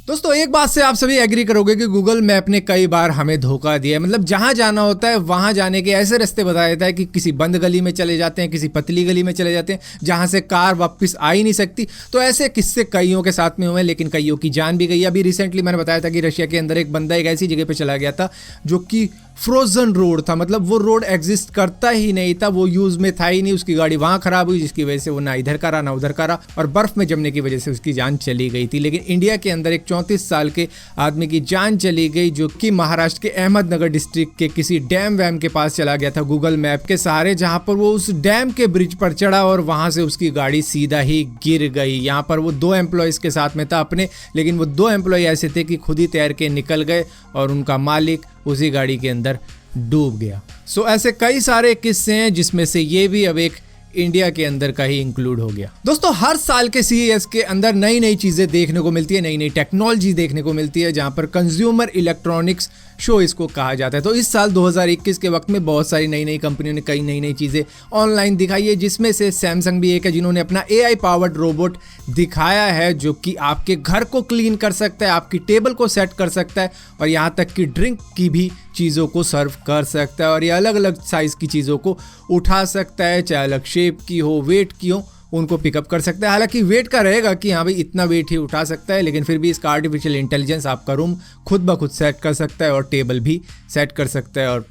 दोस्तों एक बात से आप सभी एग्री करोगे कि गूगल मैप ने कई बार हमें धोखा दिया है। मतलब जहां जाना होता है वहां जाने के ऐसे रास्ते बता देता है कि किसी बंद गली में चले जाते हैं, किसी पतली गली में चले जाते हैं जहां से कार वापस आ ही नहीं सकती। तो ऐसे किस्से कईयों के साथ में हुए, लेकिन कईयों की जान भी गई। अभी रिसेंटली मैंने बताया था कि रशिया के अंदर एक बंदा एक ऐसी जगह पे चला गया था जो कि फ्रोजन रोड था। मतलब वो रोड एग्जिस्ट करता ही नहीं था, वो यूज में था ही नहीं। उसकी गाड़ी वहां खराब हुई जिसकी वजह से वो ना इधर का रहा ना उधर का रहा, और बर्फ में जमने की वजह से उसकी जान चली गई थी। लेकिन इंडिया के अंदर एक 34 साल के आदमी की जान चली गई जो कि महाराष्ट्र के अहमदनगर डिस्ट्रिक्ट के किसी डैम वैम के पास चला गया था गूगल मैप के सहारे, जहां पर वो उस डैम के ब्रिज पर चढ़ा और वहां से उसकी गाड़ी सीधा ही गिर गई। यहाँ पर वो 2 एम्प्लॉयज के साथ में था अपने, लेकिन वो 2 एम्प्लॉय ऐसे थे कि खुद ही तैर के निकल गए और उनका मालिक उसी गाड़ी के अंदर डूब गया। सो ऐसे कई सारे किस्से हैं जिसमें से ये भी अब एक इंडिया के अंदर का ही इंक्लूड हो गया। दोस्तों हर साल के CES के अंदर नई नई चीजें देखने को मिलती है, नई नई टेक्नोलॉजी देखने को मिलती है, जहां पर कंज्यूमर इलेक्ट्रॉनिक्स शो इसको कहा जाता है। तो इस साल 2021 के वक्त में बहुत सारी नई नई कंपनियों ने कई नई नई चीजें ऑनलाइन दिखाई है, जिसमें से सैमसंग भी एक है जिन्होंने अपना AI पावर्ड रोबोट दिखाया है जो कि आपके घर को क्लीन कर सकता है, आपकी टेबल को सेट कर सकता है और यहाँ तक कि ड्रिंक की भी चीज़ों को सर्व कर सकता है। और ये अलग अलग साइज़ की चीज़ों को उठा सकता है, चाहे अलग शेप की हो, वेट की हो, उनको पिकअप कर सकता है। हालांकि वेट का रहेगा कि हाँ भाई इतना वेट ही उठा सकता है, लेकिन फिर भी इसका आर्टिफिशियल इंटेलिजेंस आपका रूम खुद ब खुद सेट कर सकता है और टेबल भी सेट कर सकता है और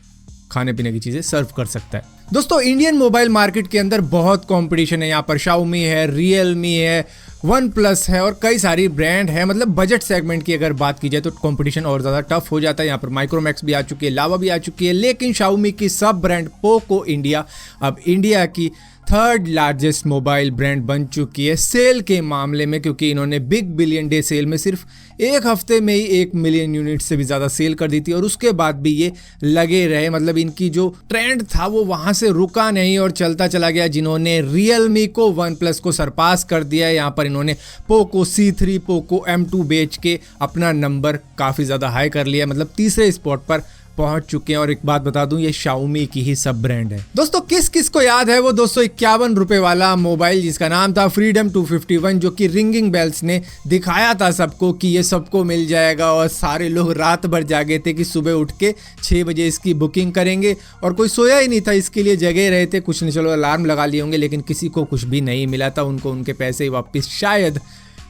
खाने पीने की चीज़ें सर्व कर सकता है। दोस्तों इंडियन मोबाइल मार्केट के अंदर बहुत कंपटीशन है। यहाँ पर Xiaomi है, Realme है, OnePlus है और कई सारी ब्रांड है। मतलब बजट सेगमेंट की अगर बात की जाए तो कंपटीशन और ज़्यादा टफ हो जाता है। यहाँ पर माइक्रोमैक्स भी आ चुकी है, लावा भी आ चुकी है, लेकिन Xiaomi की सब ब्रांड पोको इंडिया अब इंडिया की 3rd लार्जेस्ट मोबाइल ब्रांड बन चुकी है सेल के मामले में, क्योंकि इन्होंने बिग बिलियन डे सेल में सिर्फ एक हफ्ते में ही 1 मिलियन यूनिट से भी ज़्यादा सेल कर दी थी और उसके बाद भी ये लगे रहे। मतलब इनकी जो ट्रेंड था वो वहाँ से रुका नहीं और चलता चला गया, जिन्होंने Realme को OnePlus को सरपास कर दिया है। यहाँ पर इन्होंने पोको C3, पोको M2 बेच के अपना नंबर काफ़ी ज़्यादा हाई कर लिया, मतलब तीसरे स्पॉट पर पहुंच चुके हैं। और एक बात बता दूं, ये Xiaomi की ही सब ब्रांड है। दोस्तों किस किस को याद है वो 251 रुपए वाला मोबाइल जिसका नाम था फ्रीडम 251, जो कि रिंगिंग बेल्स ने दिखाया था सबको कि ये सबको मिल जाएगा और सारे लोग रात भर जागे थे कि सुबह उठ के 6 बजे इसकी बुकिंग करेंगे और कोई सोया ही नहीं था, इसके लिए जगे रहे थे। कुछ नहीं, चलो अलार्म लगा लिए होंगे, लेकिन किसी को कुछ भी नहीं मिला था। उनको उनके पैसे वापस शायद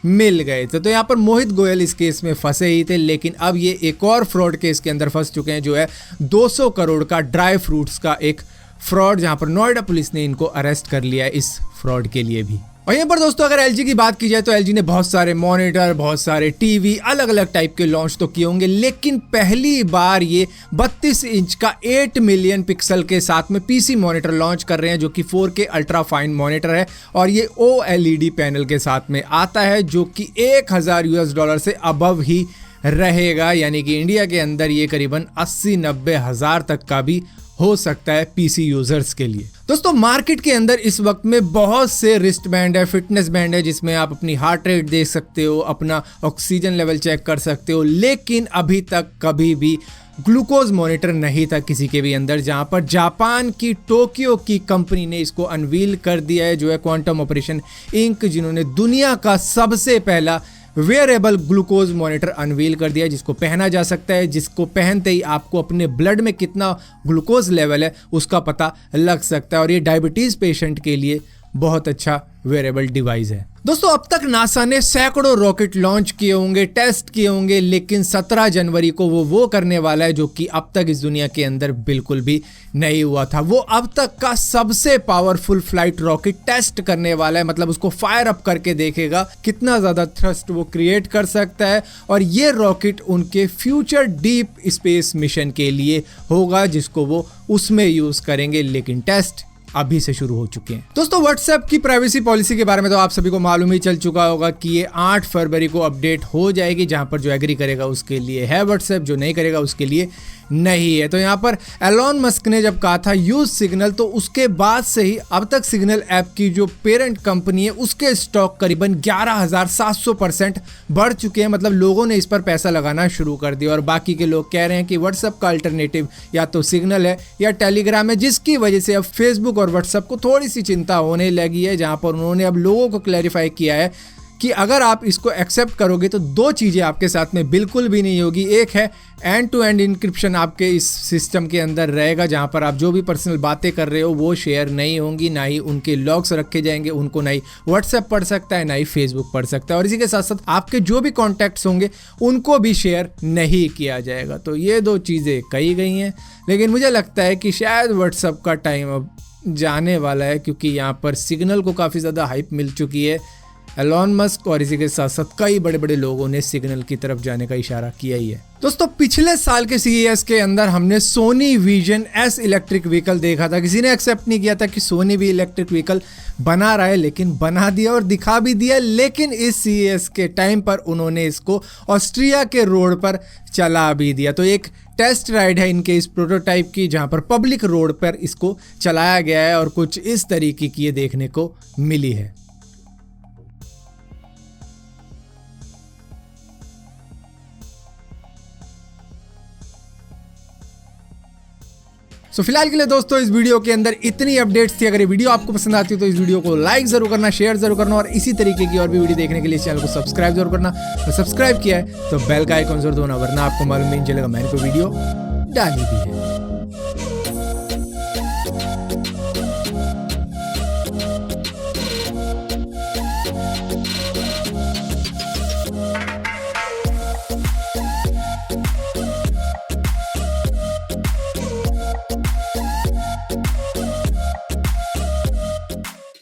मिल गए थे। तो यहाँ पर मोहित गोयल इस केस में फंसे ही थे, लेकिन अब ये एक और फ्रॉड केस के अंदर फंस चुके हैं, जो है 200 करोड़ का ड्राई फ्रूट्स का एक फ्रॉड, जहाँ पर नोएडा पुलिस ने इनको अरेस्ट कर लिया है इस फ्रॉड के लिए भी। और यहाँ पर दोस्तों अगर LG की बात की जाए तो LG ने बहुत सारे मॉनिटर, बहुत सारे टीवी, अलग अलग टाइप के लॉन्च तो किए होंगे, लेकिन पहली बार ये 32 इंच का 8 मिलियन पिक्सल के साथ में PC मॉनिटर लॉन्च कर रहे हैं, जो कि 4K अल्ट्रा फाइन मॉनिटर है और ये OLED पैनल के साथ में आता है, जो कि $1000 से अबव ही रहेगा। यानी कि इंडिया के अंदर ये करीबन 80-90 हज़ार तक का भी हो सकता है PC यूजर्स के लिए। दोस्तों मार्केट के अंदर इस वक्त में बहुत से रिस्ट बैंड है, फिटनेस बैंड है, जिसमें आप अपनी हार्ट रेट देख सकते हो, अपना ऑक्सीजन लेवल चेक कर सकते हो, लेकिन अभी तक कभी भी ग्लूकोज मॉनिटर नहीं था किसी के भी अंदर, जहां पर जापान की टोक्यो की कंपनी ने इसको अनवील कर दिया है, जो है क्वांटम ऑपरेशन इंक, जिन्होंने दुनिया का सबसे पहला वेयरेबल ग्लूकोज मॉनिटर अनवील कर दिया, जिसको पहना जा सकता है, जिसको पहनते ही आपको अपने ब्लड में कितना ग्लूकोज लेवल है उसका पता लग सकता है। और ये डायबिटीज़ पेशेंट के लिए बहुत अच्छा वेयरेबल डिवाइस है। दोस्तों अब तक नासा ने सैकड़ों रॉकेट लॉन्च किए होंगे, टेस्ट किए होंगे, लेकिन 17 जनवरी को वो करने वाला है जो कि अब तक इस दुनिया के अंदर बिल्कुल भी नहीं हुआ था। वो अब तक का सबसे पावरफुल फ्लाइट रॉकेट टेस्ट करने वाला है, मतलब उसको फायर अप करके देखेगा कितना ज़्यादा थ्रस्ट वो क्रिएट कर सकता है। और ये रॉकेट उनके फ्यूचर डीप स्पेस मिशन के लिए होगा, जिसको वो उसमें यूज़ करेंगे, लेकिन टेस्ट अभी से शुरू हो चुके हैं। दोस्तों व्हाट्सएप की प्राइवेसी पॉलिसी के बारे में तो आप सभी को मालूम ही चल चुका होगा कि ये 8 फरवरी को अपडेट हो जाएगी, जहां पर जो एग्री करेगा उसके लिए है व्हाट्सएप, जो नहीं करेगा उसके लिए नहीं है। तो यहाँ पर एलोन मस्क ने जब कहा था यूज सिग्नल, तो उसके बाद से ही अब तक सिग्नल ऐप की जो पेरेंट कंपनी है उसके स्टॉक करीबन 11,700% बढ़ चुके हैं। मतलब लोगों ने इस पर पैसा लगाना शुरू कर दिया और बाकी के लोग कह रहे हैं कि व्हाट्सएप का अल्टरनेटिव या तो सिग्नल है या टेलीग्राम है, जिसकी वजह से अब फेसबुक और व्हाट्सएप को थोड़ी सी चिंता होने लगी है, जहां पर उन्होंने अब लोगों को क्लैरिफाई किया है कि अगर आप इसको एक्सेप्ट करोगे तो दो चीज़ें आपके साथ में बिल्कुल भी नहीं होगी। एक है एंड टू एंड इंक्रिप्शन आपके इस सिस्टम के अंदर रहेगा, जहाँ पर आप जो भी पर्सनल बातें कर रहे हो वो शेयर नहीं होंगी, ना ही उनके लॉग्स रखे जाएंगे, उनको ना ही व्हाट्सएप पढ़ सकता है, ना ही फेसबुक पढ़ सकता है, और इसी के साथ साथ आपके जो भी कॉन्टैक्ट्स होंगे उनको भी शेयर नहीं किया जाएगा। तो ये दो चीज़ें कही गई हैं, लेकिन मुझे लगता है कि शायद व्हाट्सएप का टाइम अब जाने वाला है, क्योंकि यहाँ पर सिग्नल को काफ़ी ज़्यादा हाइप मिल चुकी है। एलॉन मस्क और इसी के साथ साथ कई बड़े बड़े लोगों ने सिग्नल की तरफ जाने का इशारा किया ही है। दोस्तों, पिछले साल के CES के अंदर हमने Sony Vision S electric vehicle देखा था। किसी ने एक्सेप्ट नहीं किया था कि सोनी भी इलेक्ट्रिक व्हीकल बना रहा है, लेकिन बना दिया और दिखा भी दिया। लेकिन इस CES के टाइम पर उन्होंने इसको ऑस्ट्रिया के रोड पर चला भी दिया। तो एक टेस्ट राइड है इनके इस प्रोटोटाइप की, जहां पर पब्लिक रोड पर इसको चलाया गया है और कुछ इस तरीके की ये देखने को मिली है। फिलहाल के लिए दोस्तों इस वीडियो के अंदर इतनी अपडेट्स थी। अगर ये वीडियो आपको पसंद आती है तो इस वीडियो को लाइक जरूर करना, शेयर जरूर करना, और इसी तरीके की और भी वीडियो देखने के लिए इस चैनल को सब्सक्राइब जरूर करना। और सब्सक्राइब किया है तो बेल का आइकॉन जरूर दबाना, वरना आपको मालूम नहीं चलेगा मैंने कोई वीडियो डाली भी है।